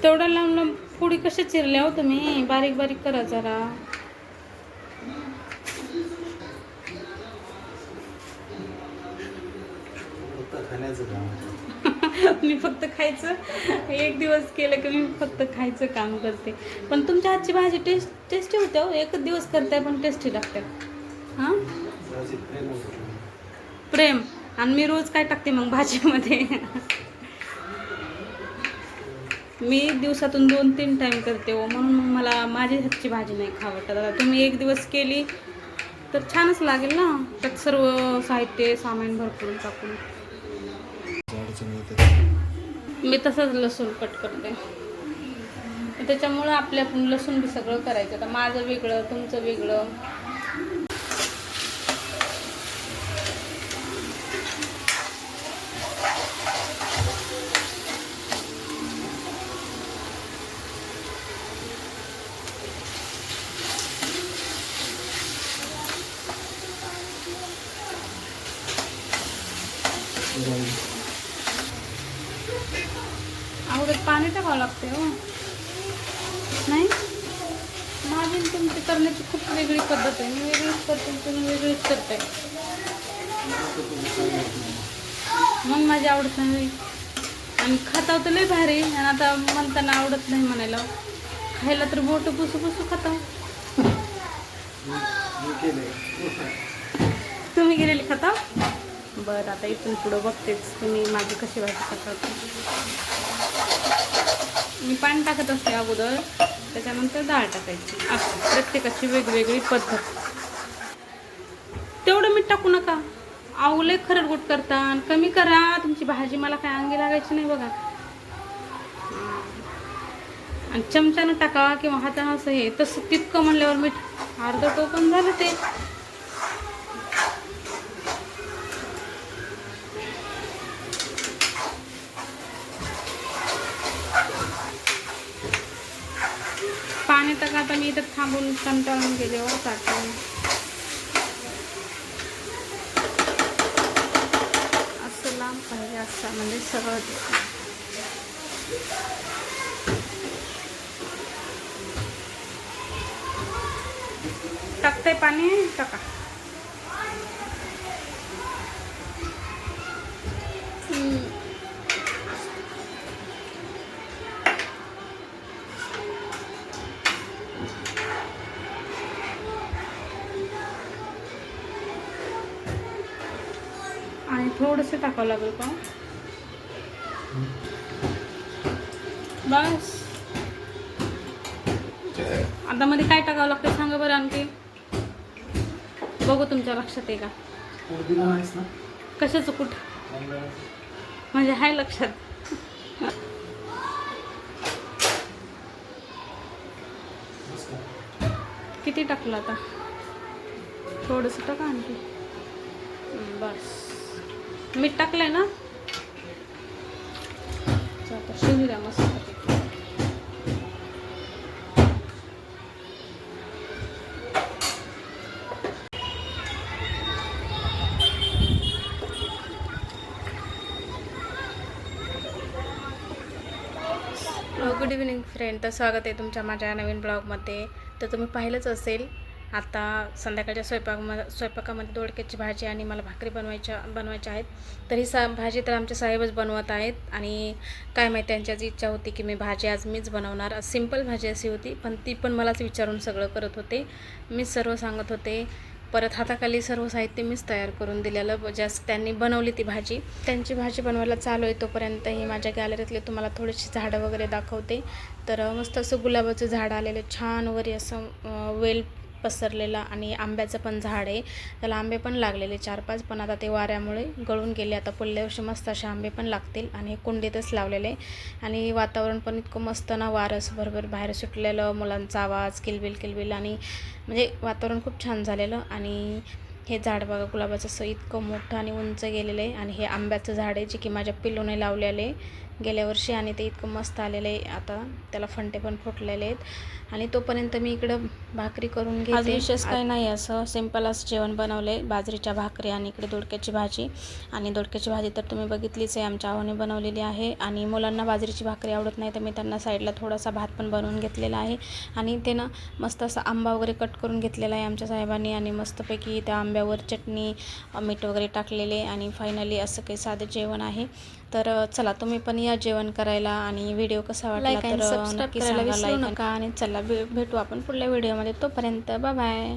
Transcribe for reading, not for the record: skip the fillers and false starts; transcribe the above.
तेवढं लांब पुडी कशा चिरल्या हो तुम्ही? बारीक बारीक करा जरा. मी फक्त खायचं. एक दिवस केलं की मी फक्त खायचं काम करते. पण तुमच्या हातची भाजी टेस्टी होते हो. एकच दिवस करताय पण टेस्टी लागते. हां, प्रेम. आणि मी रोज काय टाकते मग भाजीमध्ये? मी दिवसातून 2-3 टाईम करते हो, म्हणून मग मला माझी हातची भाजी नाही खावटत. आता तुम्ही एक दिवस केली तर छानच लागेल ना, त्यात सर्व साहित्य सामान भरपूर टाकून. मी तसंच लसूण कट करते. त्याच्यामुळं आपण लसूण बी सगळं करायचं. आता माझं वेगळं, तुमचं वेगळं. अगोदर पाणी टाकावं लागते हो. नाही, माझी तुमची करण्याची खूप वेगळी पद्धत आहे. मी वेगळीच करते, तुम्ही वेगळीच करते. मग माझी आवडत नाही. आणि खाता तर लय भारी, आणि आता म्हणताना आवडत नाही म्हणायला. खायला तर बोट पुसू पुसू खाता. तुम्ही गेलेली खाता? बरं, आता इथून पुढं बघतेच तुम्ही माझी कशी भाजी खाता. मी पाणी टाकत असते अगोदर, त्याच्यानंतर डाळ टाकायची. असं प्रत्येकाची वेगवेगळी पद्धत. तेवढं मीठ टाकू नका. आवले खरडगुट करता. आणि कमी करा, तुमची भाजी मला काय अंगी लागायची नाही बघा. आणि चमच्यानं टाका किंवा हातानं असं हे तसं तितकं म्हणल्यावर मीठ अर्ध टोपण झालं ते. पाणी टाका. आता मी इथं थांबून कंटाळून गेले हो टाकून. असं लांब पाहिजे, असं म्हणजे सरळ. टाकते पाणी टाका. आणि थोडंसं टाकावं लागेल का? बस. आता मध्ये काय टाकावं लागतं सांगा बरं आणखी. बघू तुमच्या लक्षात आहे का? कशाचं कुठ? म्हणजे हाय लक्षात. किती टाकलं आता? थोडंसं टाका आणखी. बस. मीठ टाकलंय ना? आता शिजू द्या मस्त. Good evening friend. तर स्वागत आहे तुमच्या माझ्या नवीन ब्लॉगमध्ये. तर तुम्ही पाहिलंच असेल आता संध्याकाळच्या स्वयंपाकामध्ये दोडक्याची भाजी आणि मला भाकरी बनवायच्या आहेत. तर ही भाजी तर आमचे साहेबच बनवत आहेत. आणि काय माहिती त्यांची आज इच्छा होती की भाजी आज मीच बनवणार. सिंपल भाजी अशी होती, पण ती पण मलाच विचारून सगळं करत होते. मीच सर्व सांगत होते. परत हाताखाली सर्व साहित्य मीच तयार करून दिलेलं. जास्त त्यांनी बनवली ती भाजी. त्यांची भाजी बनवायला चालू आहे तोपर्यंत ही माझ्या गॅलरीतले तुम्हाला थोडीशी झाडं वगैरे दाखवते. तर मस्त असं गुलाबाचं झाड आलेलं छान, वरी असं वेल पसरलेला. आणि आंब्याचं पण झाड आहे, त्याला आंबे पण लागलेले 4-5, पण आता ते वाऱ्यामुळे गळून गेले. आता पुढल्या वर्षी मस्त असे आंबे पण लागतील. आणि कुंडीतच लावलेले. आणि वातावरण पण इतकं मस्त ना, वारस बरोबर बाहेर सुटलेलं, मुलांचा आवाज, किलबिल. आणि म्हणजे वातावरण खूप छान झालेलं. आणि हे झाड बघा गुलाबाचं असं इतकं मोठं आणि उंच गेलेलं आहे. आणि हे आंब्याचं झाड आहे जे की माझ्या पिल्लूने लावलेलं आहे. गेल्या वर्षी आणि ते इतकं मस्त आलेलं आहे. आता त्याला फंटे पण फुटलेले आहेत आणि तोपर्यंत मी इकडं भाकरी करून घेते. आज विशेष काही नाही, असं सिंपल असं जेवण बनवले, बाजरीच्या भाकरी आणि इकडे दोडक्याची भाजी. आणि दोडक्याची भाजी तर तुम्ही बघितलीच आहे, आमच्या आवाने बनवलेली आहे. आणि मुलांना बाजरीची भाकरी आवडत नाही तर मी त्यांना साईडला थोडासा भात पण बनवून घेतलेला आहे. आणि ते ना मस्त असा आंबा वगैरे कट करून घेतलेला आहे आमच्या साहेबांनी आणि मस्तपैकी त्या आंब्यावर चटणी मीठ वगैरे टाकलेले. आणि फायनली असं काही साधं जेवण आहे. तर चला तुम्ही पण या जेवण करायला. आणि व्हिडिओ कसा वाटला तर नक्की सांगा, लाईक नका. आणि चला भेटू आपण पुढल्या व्हिडिओमध्ये. तोपर्यंत बाय बाय.